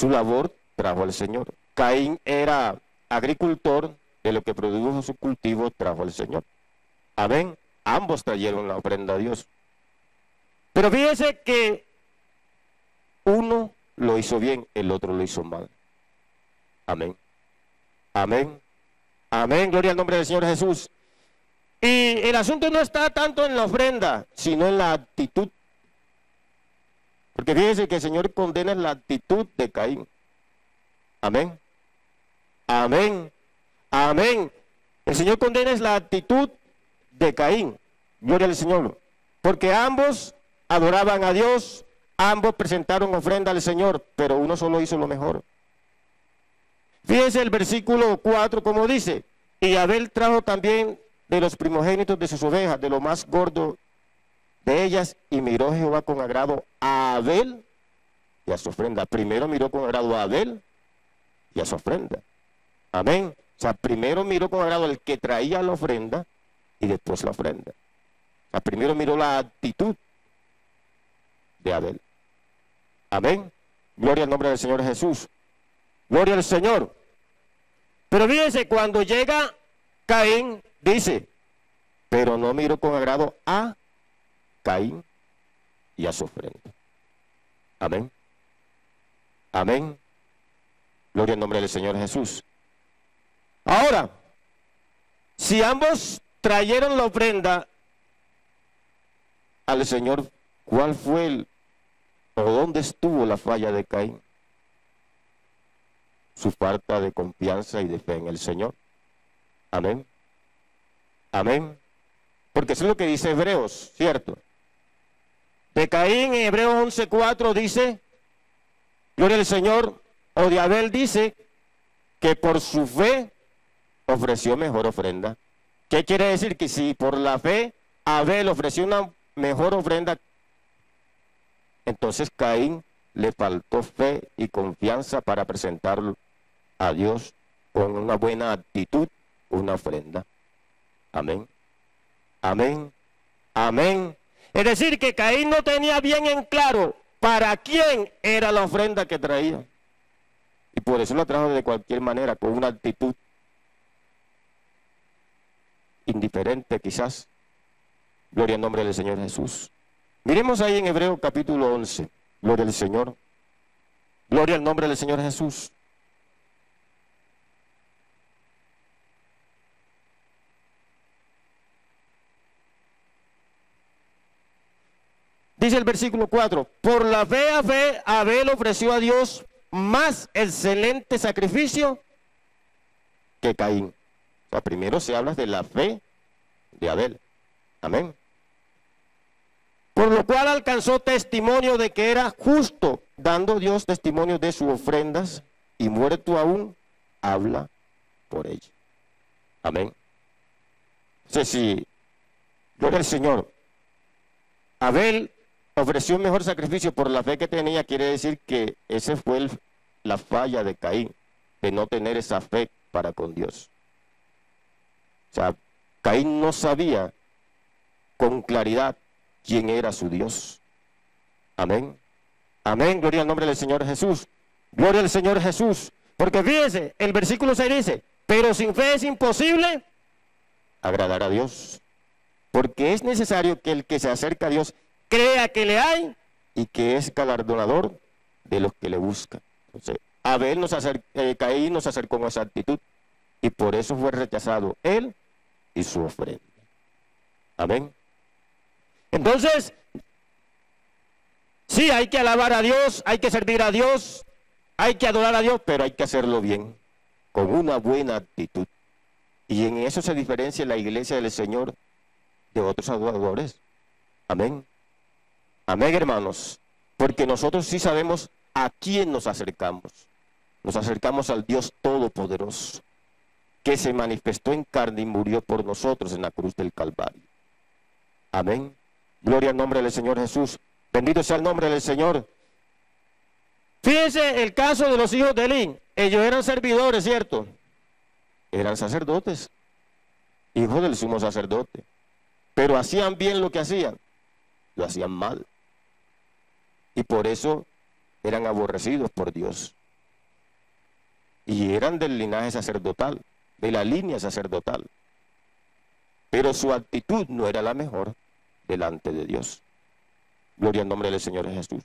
su labor trajo al Señor. Caín era agricultor, de lo que produjo su cultivo trajo al Señor. Amén. Ambos trajeron la ofrenda a Dios. Pero fíjese que uno lo hizo bien, el otro lo hizo mal. Amén. Amén. Amén. Gloria al nombre del Señor Jesús. Y el asunto no está tanto en la ofrenda, sino en la actitud. Porque fíjese que el Señor condena la actitud de Caín. Amén. Amén. Amén. El Señor condena la actitud de Caín. Gloria al Señor. Porque ambos adoraban a Dios, ambos presentaron ofrenda al Señor, pero uno solo hizo lo mejor. Fíjese el versículo 4 como dice, y Abel trajo también de los primogénitos de sus ovejas, de lo más gordo de ellas, y miró Jehová con agrado a Abel y a su ofrenda. Primero miró con agrado a Abel y a su ofrenda. Amén. O sea, primero miró con agrado al que traía la ofrenda y después la ofrenda. O sea, primero miró la actitud de Abel. Amén. Gloria al nombre del Señor Jesús. Gloria al Señor. Pero fíjense, cuando llega Caín, dice, pero no miró con agrado a Caín y a su ofrenda. Amén. Amén. Gloria al nombre del Señor Jesús. Ahora, si ambos trajeron la ofrenda al Señor, ¿cuál fue o dónde estuvo la falla de Caín? Su falta de confianza y de fe en el Señor. Amén. Amén. Porque eso es lo que dice Hebreos, ¿cierto? De Caín en Hebreos 11:4 dice, gloria al Señor, o de Abel dice que por su fe ofreció mejor ofrenda. ¿Qué quiere decir? Que si por la fe Abel ofreció una mejor ofrenda, entonces Caín le faltó fe y confianza para presentarlo a Dios con una buena actitud, una ofrenda. Amén. Amén. Amén. Es decir, que Caín no tenía bien en claro para quién era la ofrenda que traía. Y por eso la trajo de cualquier manera, con una actitud indiferente quizás. Gloria al nombre del Señor Jesús. Miremos ahí en Hebreos capítulo 11. Gloria al Señor. Gloria al nombre del Señor Jesús. Dice el versículo 4, por la fe a fe, Abel ofreció a Dios más excelente sacrificio que Caín. O sea, primero se habla de la fe de Abel. Amén. Por lo cual alcanzó testimonio de que era justo, dando Dios testimonio de sus ofrendas, y muerto aún, habla por ella. Amén. Entonces, si, gloria al Señor, Abel ofreció un mejor sacrificio por la fe que tenía, quiere decir que ese fue la falla de Caín, de no tener esa fe para con Dios. O sea, Caín no sabía con claridad quién era su Dios. Amén. Amén. Gloria al nombre del Señor Jesús. Gloria al Señor Jesús. Porque fíjese, el versículo 6 dice, pero sin fe es imposible agradar a Dios. Porque es necesario que el que se acerca a Dios crea que le hay y que es galardonador de los que le buscan. Entonces, Caín nos acercó con esa actitud y por eso fue rechazado él y su ofrenda. Amén. Entonces, sí, hay que alabar a Dios, hay que servir a Dios, hay que adorar a Dios, pero hay que hacerlo bien, con una buena actitud. Y en eso se diferencia la iglesia del Señor de otros adoradores. Amén. Amén, hermanos. Porque nosotros sí sabemos a quién nos acercamos. Nos acercamos al Dios Todopoderoso, que se manifestó en carne y murió por nosotros en la cruz del Calvario. Amén. Gloria al nombre del Señor Jesús. Bendito sea el nombre del Señor. Fíjense el caso de los hijos de Elí. Ellos eran servidores, ¿cierto? Eran sacerdotes, hijos del sumo sacerdote. Pero hacían bien lo que hacían, lo hacían mal. Y por eso eran aborrecidos por Dios. y eran del linaje sacerdotal, de la línea sacerdotal. Pero su actitud no era la mejor delante de Dios. Gloria al nombre del Señor Jesús.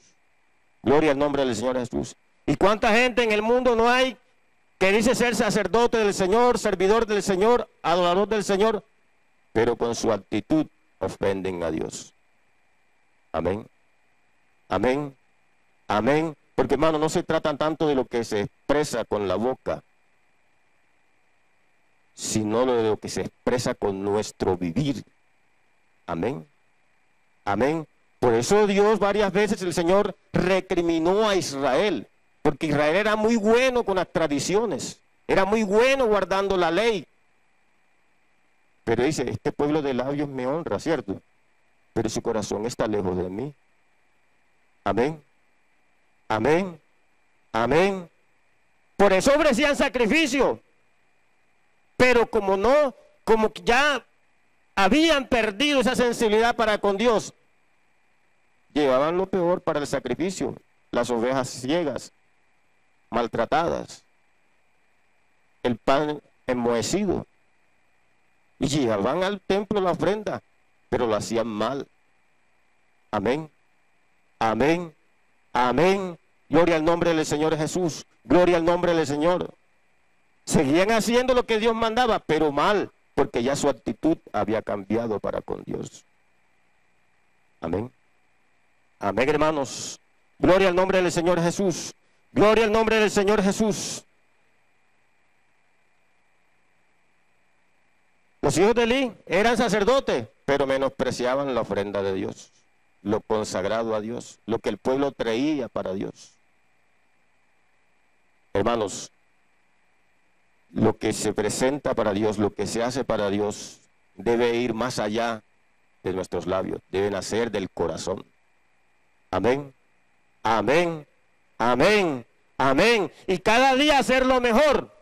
Gloria al nombre del Señor Jesús. ¿Y cuánta gente en el mundo no hay que dice ser sacerdote del Señor, servidor del Señor, adorador del Señor, pero con su actitud ofenden a Dios? Amén. Amén. Amén. Porque, hermano, no se trata tanto de lo que se expresa con la boca, sino de lo que se expresa con nuestro vivir. Amén. Amén. Por eso Dios varias veces, el Señor recriminó a Israel, porque Israel era muy bueno con las tradiciones, era muy bueno guardando la ley. Pero dice, este pueblo de labios me honra, ¿cierto? Pero su corazón está lejos de mí. Amén. Amén. Amén. Por eso ofrecían sacrificio. Pero como ya habían perdido esa sensibilidad para con Dios, llevaban lo peor para el sacrificio. Las ovejas ciegas, maltratadas, el pan enmohecido. Y llevaban al templo la ofrenda, pero lo hacían mal. Amén. Amén. Amén. Gloria al nombre del Señor Jesús. Gloria al nombre del Señor. Seguían haciendo lo que Dios mandaba, pero mal, porque ya su actitud había cambiado para con Dios. Amén. Amén, hermanos. Gloria al nombre del Señor Jesús. Gloria al nombre del Señor Jesús. Los hijos de Elí eran sacerdotes, pero menospreciaban la ofrenda de Dios, lo consagrado a Dios, lo que el pueblo traía para Dios. Hermanos, lo que se presenta para Dios, lo que se hace para Dios, debe ir más allá de nuestros labios, debe nacer del corazón. Amén, amén, amén, amén. Y cada día hacerlo mejor.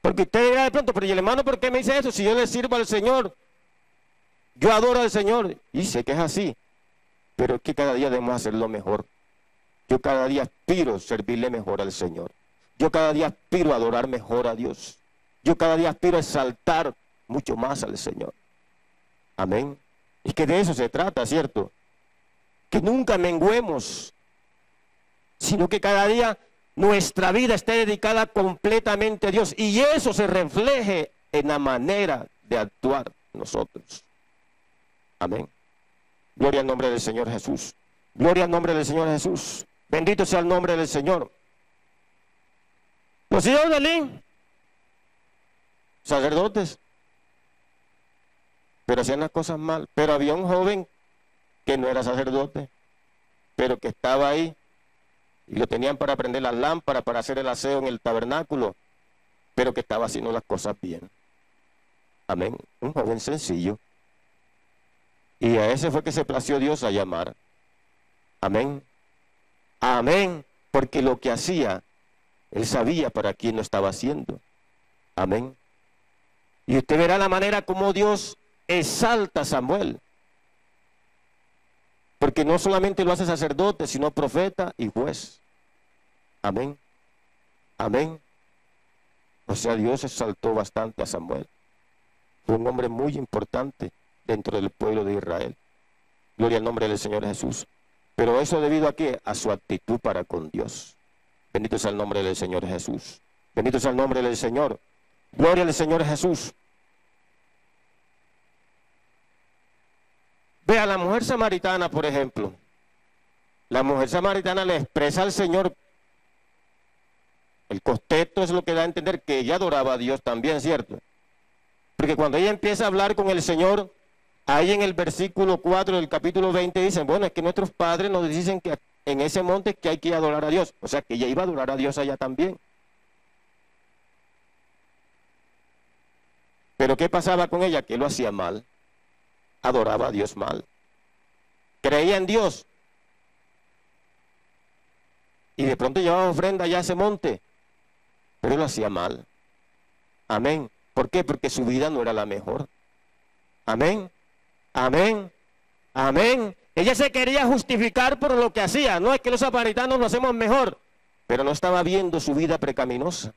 Porque usted dirá de pronto, pero ¿y el hermano por qué me dice eso? Si yo le sirvo al Señor, yo adoro al Señor. Y sé que es así, pero es que cada día debemos hacerlo mejor. Yo cada día aspiro a servirle mejor al Señor. Yo cada día aspiro a adorar mejor a Dios. Yo cada día aspiro a exaltar mucho más al Señor. Amén. Es que de eso se trata, ¿cierto? Que nunca menguemos, sino que cada día nuestra vida esté dedicada completamente a Dios. Y eso se refleje en la manera de actuar nosotros. Amén. Gloria al nombre del Señor Jesús. Gloria al nombre del Señor Jesús. Bendito sea el nombre del Señor. Los hijos de Elí, sacerdotes, pero hacían las cosas mal. Pero había un joven que no era sacerdote, pero que estaba ahí, y lo tenían para prender las lámparas, para hacer el aseo en el tabernáculo, pero que estaba haciendo las cosas bien. Amén. Un joven sencillo. Y a ese fue que se plació Dios a llamar. Amén. Amén. Porque lo que hacía, él sabía para quién lo estaba haciendo. Amén. Y usted verá la manera como Dios exalta a Samuel. Porque no solamente lo hace sacerdote, sino profeta y juez. Amén. Amén. O sea, Dios exaltó bastante a Samuel. Fue un hombre muy importante dentro del pueblo de Israel. Gloria al nombre del Señor Jesús. Pero eso debido a qué? A su actitud para con Dios. Bendito sea el nombre del Señor Jesús. Bendito sea el nombre del Señor. Gloria al Señor Jesús. Vea, la mujer samaritana, por ejemplo. La mujer samaritana le expresa al Señor. El contexto es lo que da a entender que ella adoraba a Dios también, ¿cierto? Porque cuando ella empieza a hablar con el Señor, ahí en el versículo 4 del capítulo 20 dicen, bueno, es que nuestros padres nos dicen que en ese monte que hay que adorar a Dios. O sea, que ella iba a adorar a Dios allá también. Pero ¿qué pasaba con ella? Que lo hacía mal. Adoraba a Dios mal. Creía en Dios. Y de pronto llevaba ofrenda allá a ese monte. Pero lo hacía mal. Amén. ¿Por qué? Porque su vida no era la mejor. Amén. Amén. Amén. Ella se quería justificar por lo que hacía. No es que los samaritanos lo hacemos mejor, pero no estaba viendo su vida pecaminosa.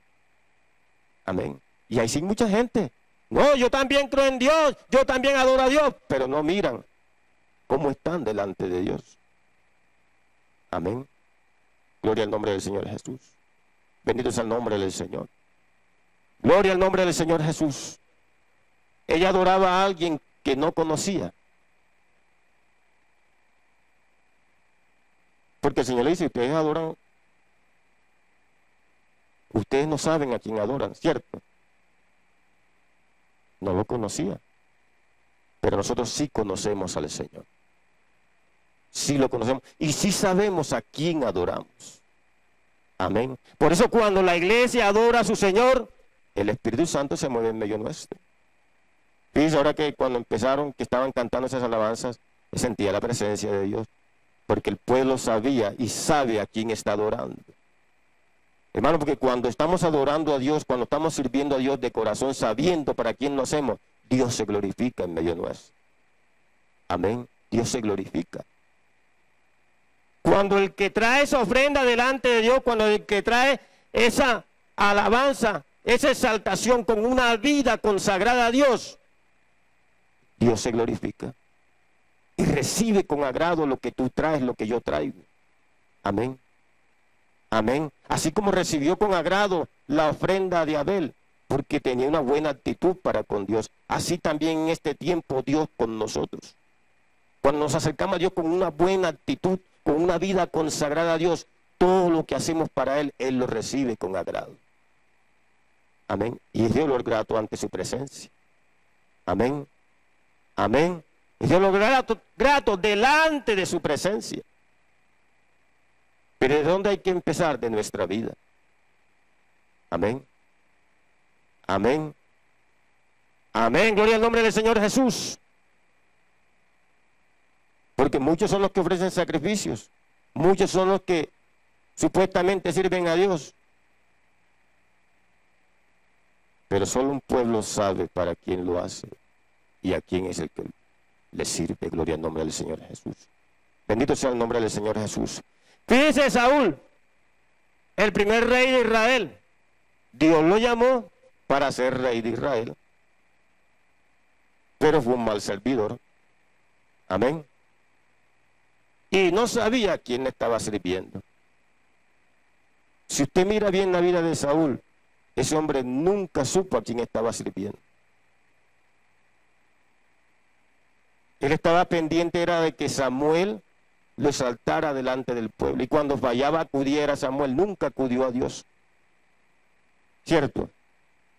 Amén. Y hay sí mucha gente. No, yo también creo en Dios, yo también adoro a Dios, pero no miran cómo están delante de Dios. Amén. Gloria al nombre del Señor Jesús. Bendito sea el nombre del Señor. Gloria al nombre del Señor Jesús. Ella adoraba a alguien que no conocía. Porque el Señor le dice, ustedes adoran, ustedes no saben a quién adoran, ¿cierto? No lo conocía. Pero nosotros sí conocemos al Señor. Sí lo conocemos y sí sabemos a quién adoramos. Amén. Por eso cuando la iglesia adora a su Señor, el Espíritu Santo se mueve en medio nuestro. Fíjense ahora que cuando empezaron, que estaban cantando esas alabanzas, sentía la presencia de Dios. Porque el pueblo sabía y sabe a quién está adorando. Hermano, porque cuando estamos adorando a Dios, cuando estamos sirviendo a Dios de corazón, sabiendo para quién lo hacemos, Dios se glorifica en medio nuestro. Amén. Dios se glorifica. Cuando el que trae esa ofrenda delante de Dios, cuando el que trae esa alabanza, esa exaltación con una vida consagrada a Dios, Dios se glorifica. Y recibe con agrado lo que tú traes, lo que yo traigo. Amén. Amén. Así como recibió con agrado la ofrenda de Abel, porque tenía una buena actitud para con Dios. Así también en este tiempo Dios con nosotros. Cuando nos acercamos a Dios con una buena actitud, con una vida consagrada a Dios, todo lo que hacemos para Él, Él lo recibe con agrado. Amén. Y es de olor grato ante su presencia. Amén. Amén. Y Dios lo grato delante de su presencia. Pero ¿de dónde hay que empezar? De nuestra vida. Amén. Amén. Amén. Gloria al nombre del Señor Jesús. Porque muchos son los que ofrecen sacrificios. Muchos son los que supuestamente sirven a Dios. Pero solo un pueblo sabe para quién lo hace y a quién es el que le sirve. Gloria al nombre del Señor Jesús. Bendito sea el nombre del Señor Jesús. Fíjese Saúl, el primer rey de Israel. Dios lo llamó para ser rey de Israel. Pero fue un mal servidor. Amén. Y no sabía a quién le estaba sirviendo. Si usted mira bien la vida de Saúl, ese hombre nunca supo a quién estaba sirviendo. Él estaba pendiente era de que Samuel lo exaltara delante del pueblo. Y cuando fallaba acudiera a Samuel, nunca acudió a Dios. ¿Cierto?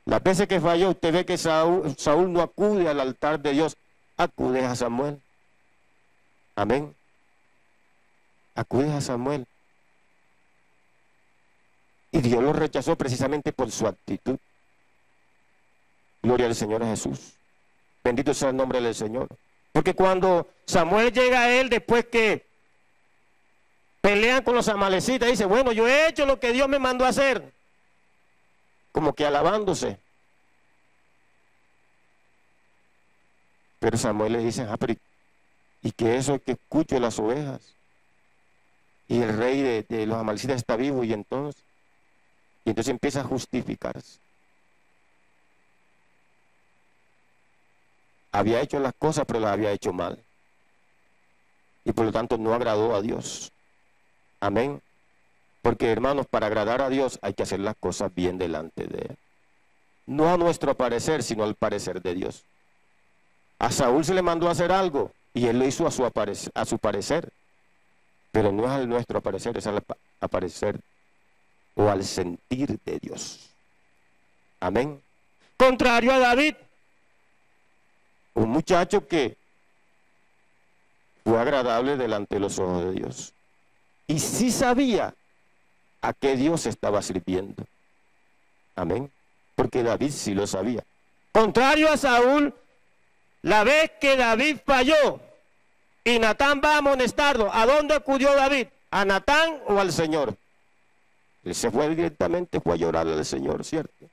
Las veces que falló, usted ve que Saúl no acude al altar de Dios, acude a Samuel. Amén. Acude a Samuel. Y Dios lo rechazó precisamente por su actitud. Gloria al Señor Jesús. Bendito sea el nombre del Señor. Porque cuando Samuel llega a él después que pelean con los amalecitas, dice, bueno, yo he hecho lo que Dios me mandó a hacer. Como que alabándose. Pero Samuel le dice, pero ¿y qué eso es que escucho las ovejas? Y el rey de los amalecitas está vivo y entonces empieza a justificarse. Había hecho las cosas, pero las había hecho mal. Y por lo tanto no agradó a Dios. Amén. Porque hermanos, para agradar a Dios hay que hacer las cosas bien delante de Él. No a nuestro parecer, sino al parecer de Dios. A Saúl se le mandó a hacer algo y él lo hizo a su parecer. Pero no es al nuestro parecer, es al parecer o al sentir de Dios. Amén. Contrario a David, un muchacho que fue agradable delante de los ojos de Dios. Y sí sabía a qué Dios estaba sirviendo. Amén. Porque David sí lo sabía. Contrario a Saúl, la vez que David falló y Natán va a amonestarlo, ¿a dónde acudió David? ¿A Natán o al Señor? Él se fue directamente, fue a llorar al Señor, ¿cierto?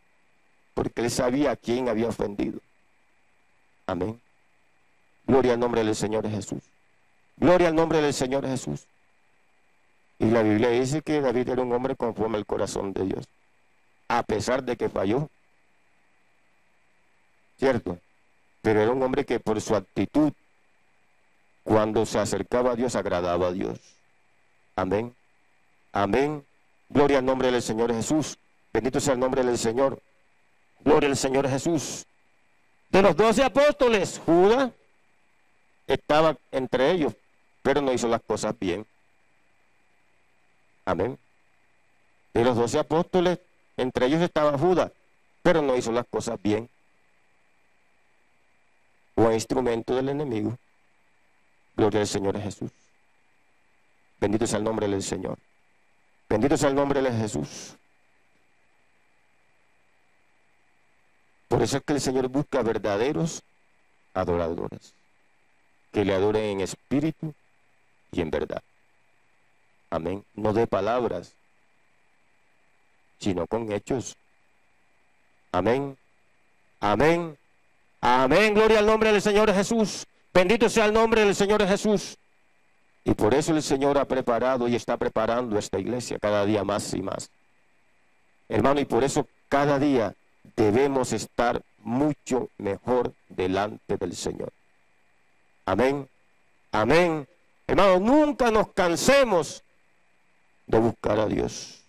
Porque él sabía a quién había ofendido. Amén. Gloria al nombre del Señor Jesús. Gloria al nombre del Señor Jesús. Y la Biblia dice que David era un hombre conforme al corazón de Dios. A pesar de que falló, ¿cierto? Pero era un hombre que por su actitud, cuando se acercaba a Dios, agradaba a Dios. Amén. Amén. Gloria al nombre del Señor Jesús. Bendito sea el nombre del Señor. Gloria al Señor Jesús. De los 12 apóstoles, Judas estaba entre ellos, pero no hizo las cosas bien. Amén. De los 12 apóstoles, entre ellos estaba Judas, pero no hizo las cosas bien. Fue instrumento del enemigo. Gloria al Señor Jesús. Bendito sea el nombre del Señor. Bendito sea el nombre de Jesús. Por eso es que el Señor busca verdaderos adoradores, que le adoren en espíritu y en verdad. Amén. No de palabras, sino con hechos. Amén. Amén. Amén. Gloria al nombre del Señor Jesús. Bendito sea el nombre del Señor Jesús. Y por eso el Señor ha preparado y está preparando esta iglesia cada día más y más. Hermano, y por eso cada día debemos estar mucho mejor delante del Señor. Amén. Amén. Hermano, nunca nos cansemos de buscar a Dios.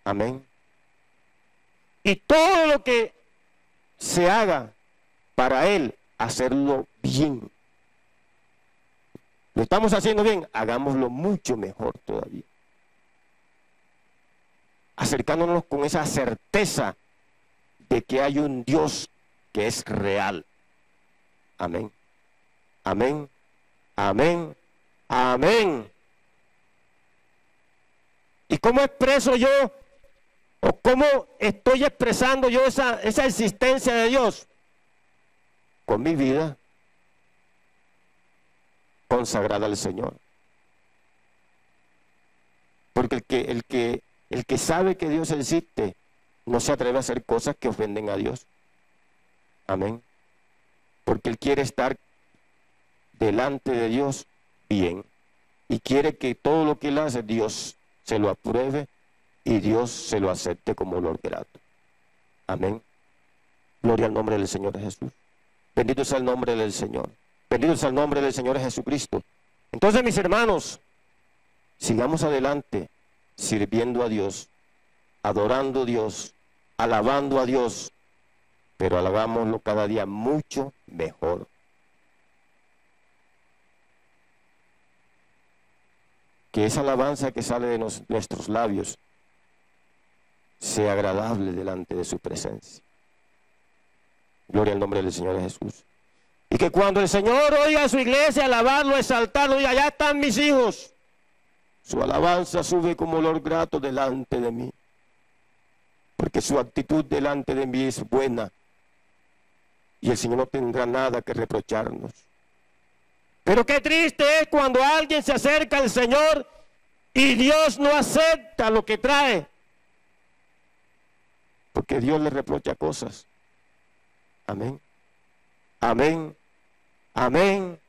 Amén. Y todo lo que se haga para Él, hacerlo bien. Lo estamos haciendo bien, hagámoslo mucho mejor todavía. Acercándonos con esa certeza de que hay un Dios que es real. Amén. Amén. Amén. Amén. ¿Y cómo expreso yo, o cómo estoy expresando yo esa existencia de Dios? Con mi vida consagrada al Señor. Porque el que sabe que Dios existe, no se atreve a hacer cosas que ofenden a Dios. Amén. Porque Él quiere estar delante de Dios bien. Y quiere que todo lo que Él hace, Dios se lo apruebe y Dios se lo acepte como olor grato. Amén. Gloria al nombre del Señor Jesús. Bendito sea el nombre del Señor. Bendito sea el nombre del Señor Jesucristo. Entonces, mis hermanos, sigamos adelante sirviendo a Dios, adorando a Dios, alabando a Dios, pero alabámoslo cada día mucho mejor. Que esa alabanza que sale de nuestros labios sea agradable delante de su presencia. Gloria al nombre del Señor Jesús. Y que cuando el Señor oiga a su iglesia alabarlo, exaltarlo, diga, allá están mis hijos. Su alabanza sube como olor grato delante de mí. Porque su actitud delante de mí es buena. Y el Señor no tendrá nada que reprocharnos. Pero qué triste es cuando alguien se acerca al Señor y Dios no acepta lo que trae. Porque Dios le reprocha cosas. Amén. Amén. Amén.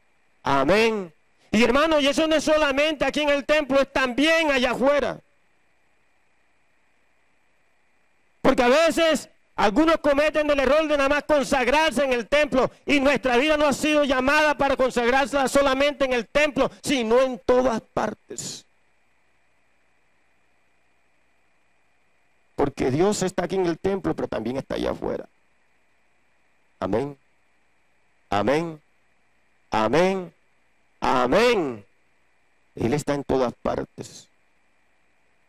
Amén. Y hermano, y eso no es solamente aquí en el templo, es también allá afuera. Porque a veces algunos cometen el error de nada más consagrarse en el templo, y nuestra vida no ha sido llamada para consagrarse solamente en el templo, sino en todas partes. Porque Dios está aquí en el templo, pero también está allá afuera. Amén. Amén. Amén. Amén. Él está en todas partes.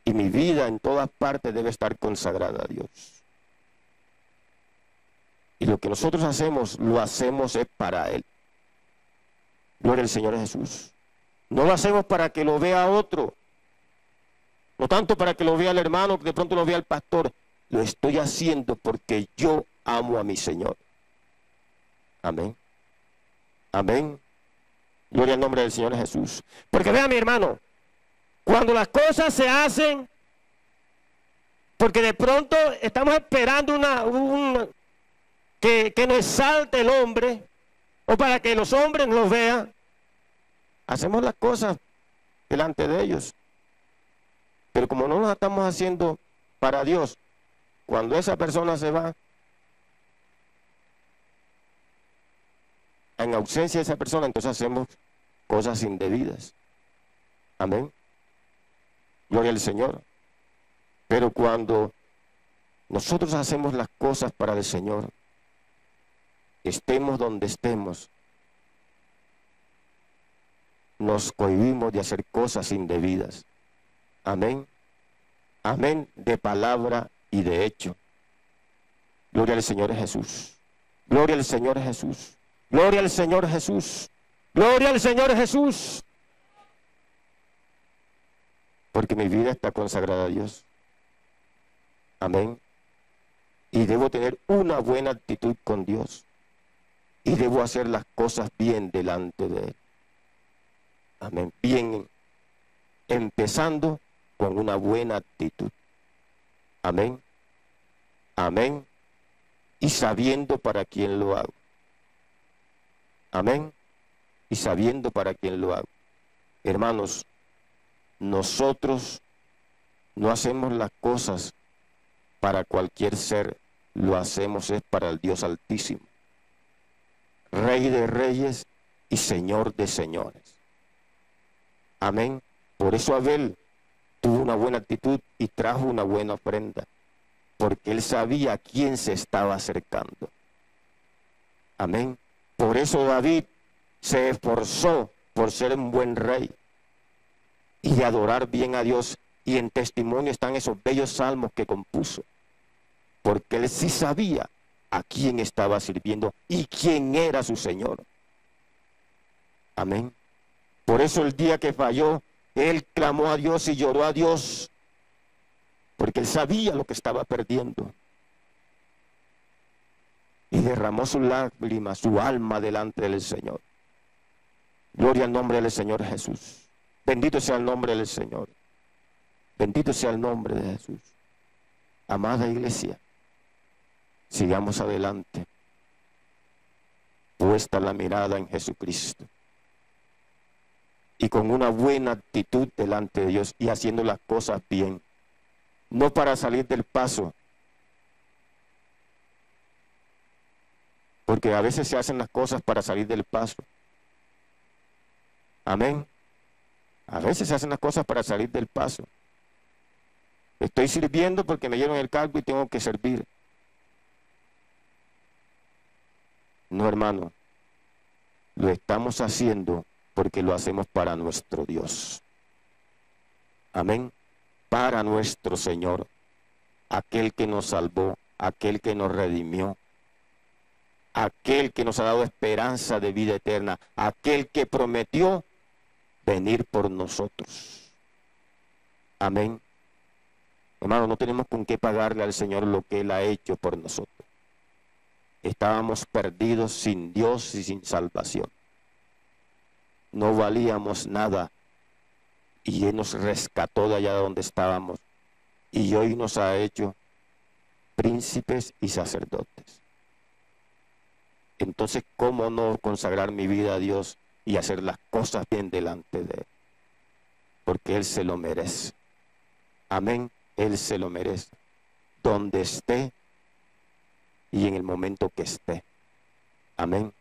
Y mi vida en todas partes debe estar consagrada a Dios. Y lo que nosotros hacemos, lo hacemos es para Él. Gloria al Señor Jesús. No lo hacemos para que lo vea otro. No tanto para que lo vea el hermano, que de pronto lo vea el pastor. Lo estoy haciendo porque yo amo a mi Señor. Amén. Amén. Gloria al nombre del Señor Jesús. Porque vea, mi hermano, cuando las cosas se hacen, porque de pronto estamos esperando que nos exalte el hombre, o para que los hombres nos vean, hacemos las cosas delante de ellos. Pero como no las estamos haciendo para Dios, cuando esa persona se va, en ausencia de esa persona, entonces hacemos cosas indebidas. Amén. Gloria al Señor. Pero cuando nosotros hacemos las cosas para el Señor, estemos donde estemos, nos cohibimos de hacer cosas indebidas. Amén. Amén, de palabra y de hecho. Gloria al Señor Jesús. Gloria al Señor Jesús. Gloria al Señor Jesús. Gloria al Señor Jesús. Porque mi vida está consagrada a Dios. Amén. Y debo tener una buena actitud con Dios. Y debo hacer las cosas bien delante de Él. Amén. Bien, empezando con una buena actitud. Amén. Amén. Y sabiendo para quién lo hago. Amén. Y sabiendo para quién lo hago. Hermanos, nosotros no hacemos las cosas para cualquier ser, lo hacemos es para el Dios Altísimo, Rey de reyes y Señor de señores. Amén. Por eso Abel tuvo una buena actitud y trajo una buena ofrenda, porque él sabía a quién se estaba acercando. Amén. Por eso David se esforzó por ser un buen rey y de adorar bien a Dios, y en testimonio están esos bellos salmos que compuso, porque él sí sabía a quién estaba sirviendo y quién era su Señor. Amén. Por eso el día que falló, él clamó a Dios y lloró a Dios, porque él sabía lo que estaba perdiendo. Y derramó sus lágrimas, su alma delante del Señor. Gloria al nombre del Señor Jesús. Bendito sea el nombre del Señor. Bendito sea el nombre de Jesús. Amada iglesia, sigamos adelante, puesta la mirada en Jesucristo y con una buena actitud delante de Dios y haciendo las cosas bien, no para salir del paso, porque a veces se hacen las cosas para salir del paso. Amén. A veces se hacen las cosas para salir del paso. Estoy sirviendo porque me dieron el cargo y tengo que servir. No, hermano. Lo estamos haciendo porque lo hacemos para nuestro Dios. Amén. Para nuestro Señor. Aquel que nos salvó, aquel que nos redimió, aquel que nos ha dado esperanza de vida eterna, aquel que prometió venir por nosotros. Amén. Hermano, no tenemos con qué pagarle al Señor lo que Él ha hecho por nosotros. Estábamos perdidos sin Dios y sin salvación. No valíamos nada y Él nos rescató de allá donde estábamos y hoy nos ha hecho príncipes y sacerdotes. Entonces, ¿cómo no consagrar mi vida a Dios y hacer las cosas bien delante de Él? Porque Él se lo merece. Amén. Él se lo merece. Donde esté y en el momento que esté. Amén.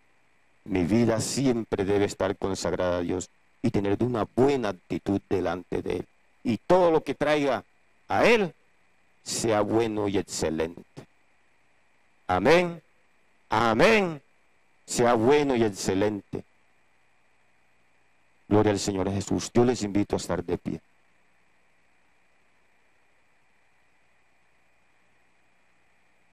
Mi vida siempre debe estar consagrada a Dios y tener una buena actitud delante de Él. Y todo lo que traiga a Él sea bueno y excelente. Amén. Amén. Sea bueno y excelente. Gloria al Señor Jesús. Yo les invito a estar de pie.